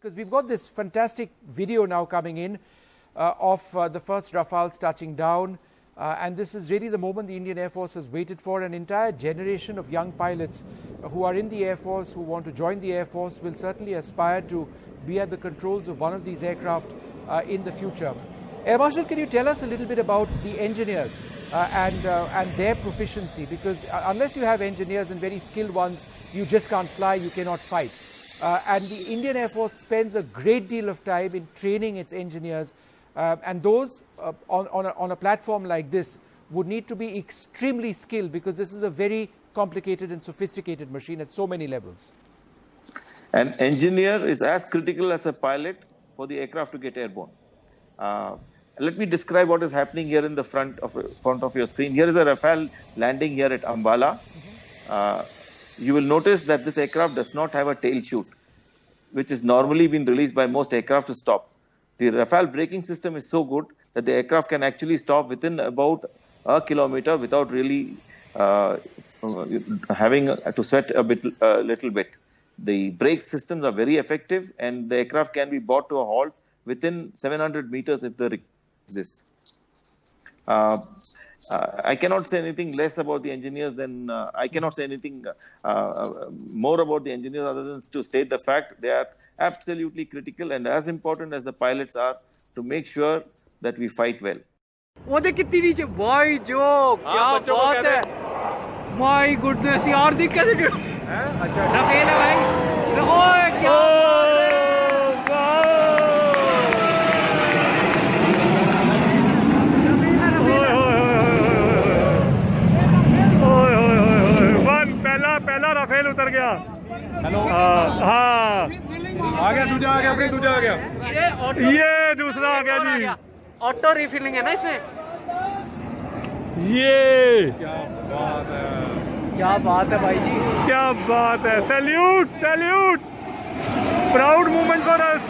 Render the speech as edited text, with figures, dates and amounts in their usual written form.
Because we've got this fantastic video now coming in of the first Rafales touching down. And this is really the moment the Indian Air Force has waited for. An entire generation of young pilots who are in the Air Force, who want to join the Air Force, will certainly aspire to be at the controls of one of these aircraft in the future. Air Marshal, can you tell us a little bit about the engineers and their proficiency? Because unless you have engineers and very skilled ones, you just can't fly, you cannot fight. And the Indian Air Force spends a great deal of time in training its engineers. And those on a platform like this would need to be extremely skilled, because this is a very complicated and sophisticated machine at so many levels. An engineer is as critical as a pilot for the aircraft to get airborne. Let me describe what is happening here in the front of your screen. Here is a Rafale landing here at Ambala. You will notice that this aircraft does not have a tail chute, which is normally been released by most aircraft to stop. The Rafale braking system is so good that the aircraft can actually stop within about a kilometer without really having to sweat a little bit. The brake systems are very effective, and the aircraft can be brought to a halt within 700 meters if there exists. I cannot say anything less about the engineers than I cannot say anything more about the engineers other than to state the fact they are absolutely critical and as important as the pilots are to make sure that we fight well. My goodness, यार देख कैसे Rafale है भाई। ओए क्या पहला Rafale उतर गया। हेलो हाँ आ गया, दूसरा आ गया, अपने दूसरा आ गया, ये दूसरा आ गया जी। ऑटो रिफिलिंग है ना इसमें। ये क्या बात है भाई जी, क्या बात है। Salute salute, proud moment for us.